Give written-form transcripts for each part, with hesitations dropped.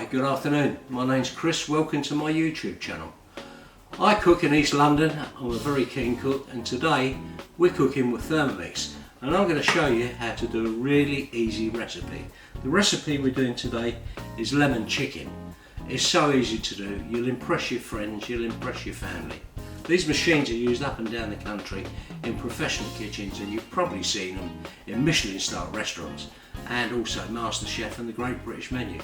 Good afternoon. My name's Chris. Welcome to my YouTube channel. I cook in East London. I'm a very keen cook, and today we're cooking with Thermomix, and I'm going to show you how to do a really easy recipe. The recipe we're doing today is lemon chicken. It's so easy to do. You'll impress your friends, you'll impress your family. These machines are used up and down the country in professional kitchens, and you've probably seen them in Michelin-star restaurants and also MasterChef and the Great British Menu.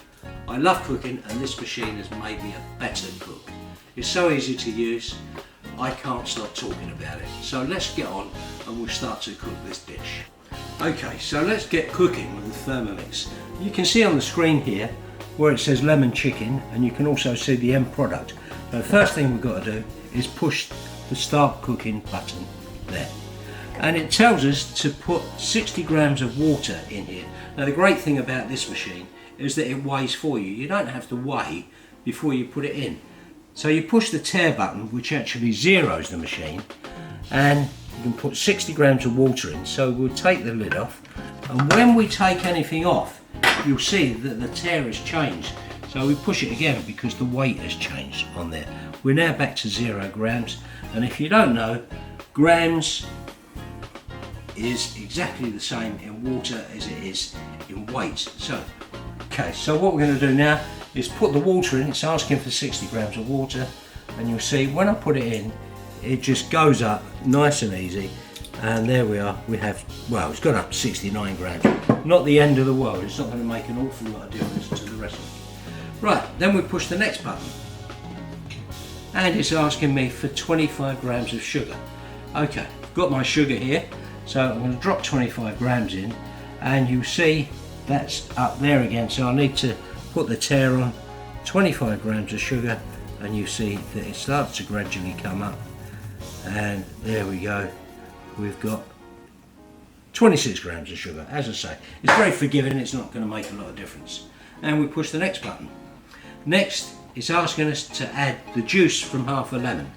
I love cooking, and this machine has made me a better cook. It's so easy to use, I can't stop talking about it. So let's get on and we'll start to cook this dish. Okay, so let's get cooking with the Thermomix. You can see on the screen here where it says lemon chicken, and you can also see the end product. So the first thing we've got to do is push the start cooking button there. And it tells us to put 60 grams of water in here. Now the great thing about this machine is that it weighs for you. You don't have to weigh before you put it in. So you push the tare button, which actually zeros the machine, and you can put 60 grams of water in. So we'll take the lid off, and when we take anything off, you'll see that the tare has changed. So we push it again because the weight has changed on there. We're now back to 0 grams, and if you don't know, grams is exactly the same in water as it is in weight. So what we're going to do now is put the water in. It's asking for 60 grams of water, and you'll see when I put it in, it just goes up nice and easy, and there we are. We have, well, it's gone up to 69 grams. Not the end of the world. It's not going to make an awful lot of difference to the recipe. Right, then we push the next button, and it's asking me for 25 grams of sugar. Okay, I've got my sugar here, so I'm going to drop 25 grams in, and you see that's up there again, so I need to put the tare on. 25 grams of sugar, and you see that it starts to gradually come up, and there we go. We've got 26 grams of sugar. As I say, it's very forgiving, it's not going to make a lot of difference. And we push the next button. Next, it's asking us to add the juice from half a lemon.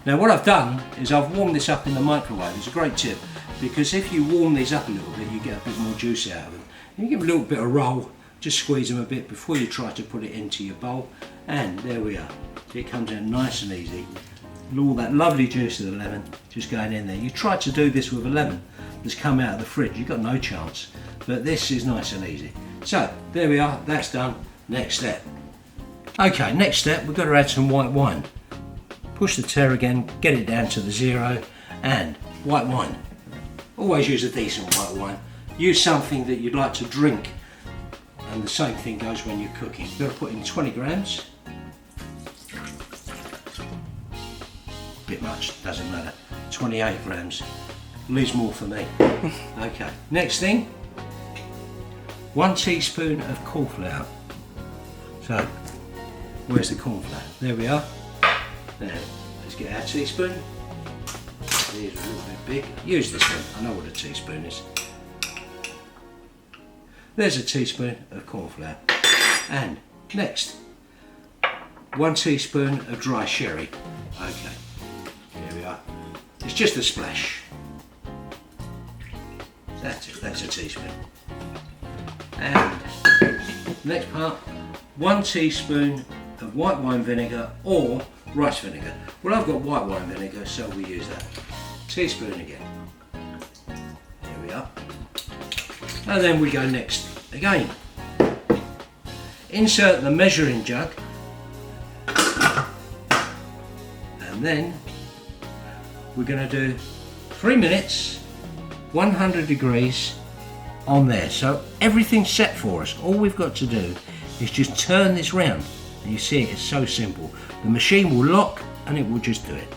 Now what I've done is I've warmed this up in the microwave. It's a great tip, because if you warm these up a little bit, you get a bit more juice out of them. You give them a little bit of roll, just squeeze them a bit before you try to put it into your bowl, and there we are. It comes out nice and easy. And all that lovely juice of the lemon just going in there. You try to do this with a lemon that's come out of the fridge, you've got no chance, but this is nice and easy. So there we are, that's done. Next step. Okay, next step, we've got to add some white wine. Push the tare again, get it down to the 0, and white wine. Always use a decent white wine. Use something that you'd like to drink, and the same thing goes when you're cooking. You've got to put in 20 grams. Bit much, doesn't matter. 28 grams. Leaves more for me. Okay, next thing, 1 teaspoon of corn flour. So, where's the corn flour? There we are. Now, let's get our teaspoon. These are a little bit big. Use this one, I know what a teaspoon is. There's a teaspoon of corn flour. And next, 1 teaspoon of dry sherry. Okay, here we are. It's just a splash. That's it, that's a teaspoon. And next part, 1 teaspoon of white wine vinegar or rice vinegar. Well, I've got white wine vinegar, so we use that. Teaspoon again. Here we are. And then we go next again. Insert the measuring jug, and then we're going to do 3 minutes, 100 degrees on there. So everything's set for us. All we've got to do is just turn this round, and you see it's so simple. The machine will lock and it will just do it.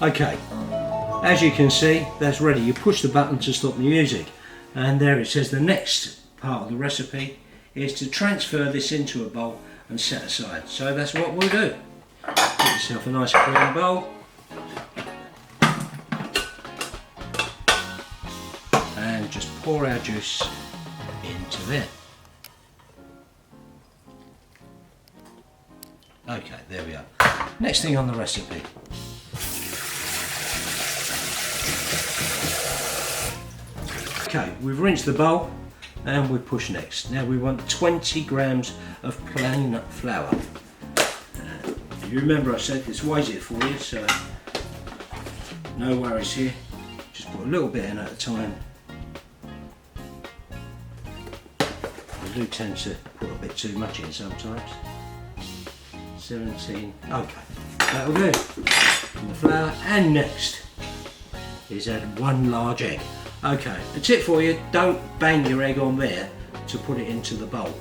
Okay, as you can see, that's ready. You push the button to stop the music, and there it says the next part of the recipe is to transfer this into a bowl and set aside. So that's what we'll do. Get yourself a nice clean bowl, and just pour our juice into there. Okay, there we are. Next thing on the recipe, Okay, we've rinsed the bowl and we push next. Now we want 20 grams of plain flour. You remember I said this weighs it for you, so no worries here. Just put a little bit in at a time. I do tend to put a bit too much in sometimes. 17, okay, that'll do. And the flour, and next is add 1 large egg. Okay, a tip for you, don't bang your egg on there to put it into the bowl,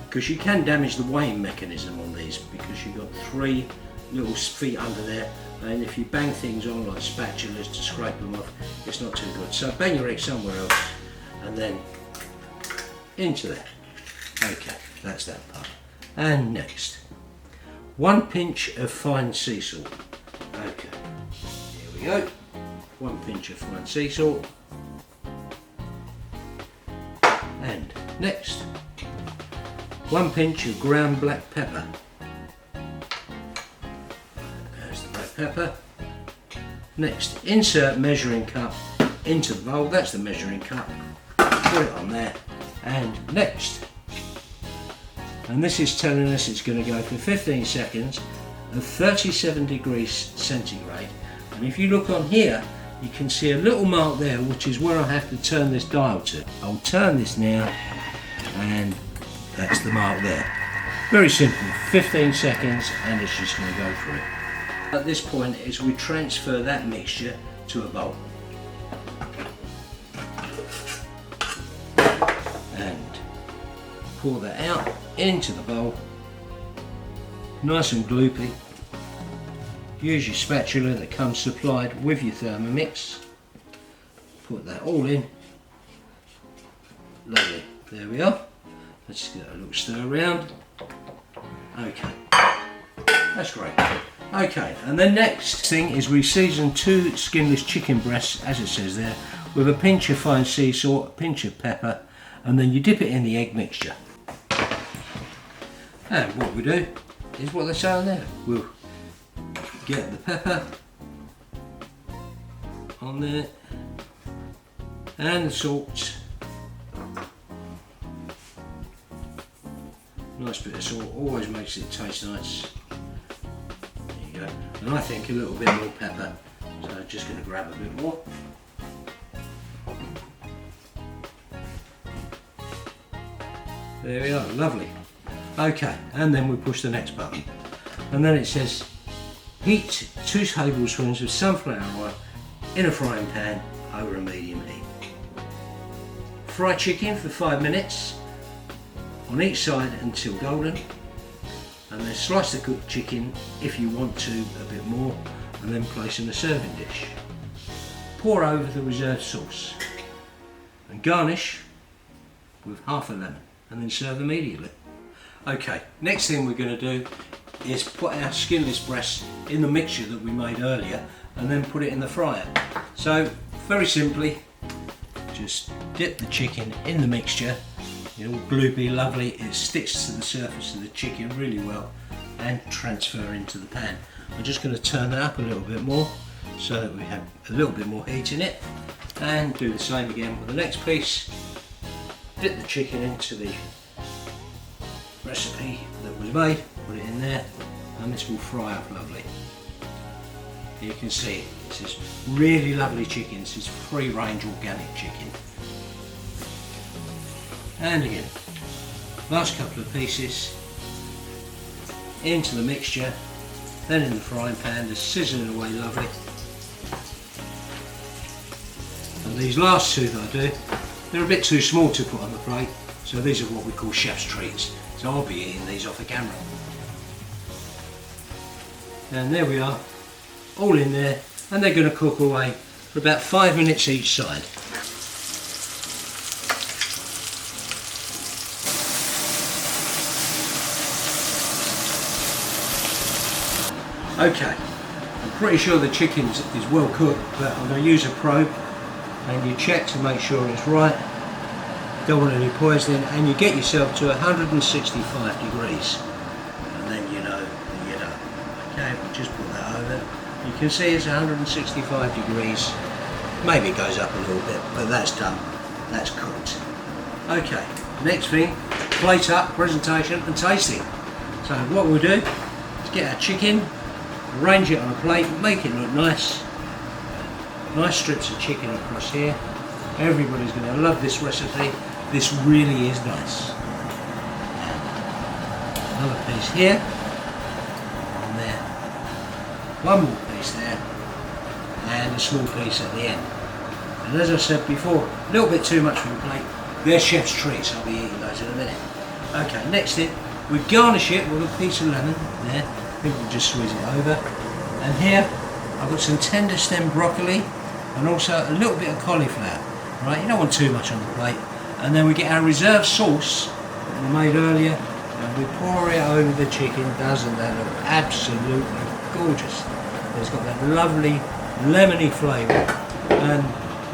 because you can damage the weighing mechanism on these, because you've got 3 little feet under there, and if you bang things on like spatulas to scrape them off, it's not too good. So bang your egg somewhere else and then into there. Okay, that's that part. And next, 1 pinch of fine sea salt. Okay, here we go. 1 pinch of fine sea salt. And next, 1 pinch of ground black pepper. There's the black pepper. Next, insert measuring cup into the bowl. That's the measuring cup. Put it on there. And next, and this is telling us it's going to go for 15 seconds at 37 degrees centigrade. And if you look on here, you can see a little mark there, which is where I have to turn this dial to. I'll turn this now, and that's the mark there. Very simple, 15 seconds, and it's just going to go through. At this point is we transfer that mixture to a bowl. And pour that out into the bowl, nice and gloopy. Use your spatula that comes supplied with your Thermomix. Put that all in. Lovely, there we are. Let's get a little stir around. Okay, that's great. Okay, and the next thing is we season 2 skinless chicken breasts, as it says there, with a pinch of fine sea salt, a pinch of pepper, and then you dip it in the egg mixture. And what we do is what they say on there. We'll get the pepper on there and the salt. Nice bit of salt, always makes it taste nice. There you go. And I think a little bit more pepper, so I'm just going to grab a bit more. There we are, lovely. Okay, and then we push the next button, and then it says heat 2 tablespoons of sunflower oil in a frying pan over a medium heat. Fry chicken for 5 minutes on each side until golden, and then slice the cooked chicken if you want to a bit more, and then place in a serving dish. Pour over the reserved sauce and garnish with half a lemon, and then serve immediately. Okay, next thing we're going to do is put our skinless breasts in the mixture that we made earlier and then put it in the fryer. So very simply, just dip the chicken in the mixture. It's all gloopy, lovely, it sticks to the surface of the chicken really well, and transfer into the pan. I'm just going to turn that up a little bit more so that we have a little bit more heat in it, and do the same again with the next piece. Dip the chicken into the recipe that was made, put it in there, and this will fry up lovely. You can see this is really lovely chicken. This is free range organic chicken. And again, last couple of pieces into the mixture, then in the frying pan, just sizzling away lovely. And these last 2 that I do, they're a bit too small to put on the plate, so these are what we call chef's treats. So I'll be eating these off the camera. And there we are, all in there, and they're going to cook away for about 5 minutes each side. Okay, I'm pretty sure the chicken is well cooked, but I'm going to use a probe and you check to make sure it's right. Don't want any poisoning, and you get yourself to 165 degrees, and then you know that you're done. Okay, we'll just put that over. You can see it's 165 degrees. Maybe it goes up a little bit, but that's done. that's cooked. Okay, next thing, plate up, presentation and tasting. So what we'll do is get our chicken, arrange it on a plate, make it look nice. Nice strips of chicken across here. Everybody's going to love this recipe. This really is nice. Another piece here, on there, one more piece there, and a small piece at the end. And as I said before, a little bit too much for the plate. They're chef's treats, I'll be eating those in a minute. Okay, next thing, we garnish it with a piece of lemon, there, I think we'll just squeeze it over. And here, I've got some tender stem broccoli, and also a little bit of cauliflower. Right, you don't want too much on the plate. And then we get our reserve sauce that we made earlier, and we pour it over the chicken. Doesn't that look absolutely gorgeous? It's got that lovely lemony flavour, and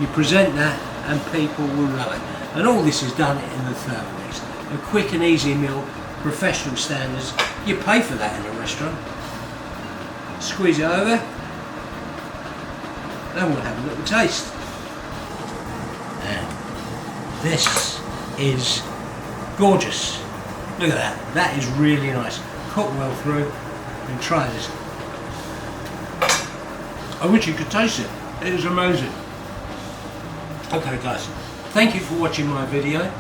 you present that and people will love it. And all this is done in the Thermomix. A quick and easy meal, professional standards. You pay for that in a restaurant. Squeeze it over, then we'll have a little taste. And this is gorgeous. Look at that. That is really nice. Cooked well through. And try this. I wish you could taste it. It is amazing. Okay guys, thank you for watching my video.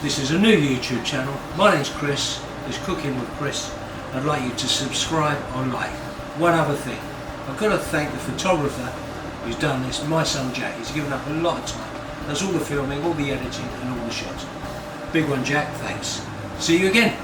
This is a new YouTube channel. My name's Chris. It's Cooking with Chris. I'd like you to subscribe or like. One other thing. I've got to thank the photographer who's done this, my son Jack. He's given up a lot of time. Does all the filming, all the editing and all the shots. Big one Jack, thanks. See you again.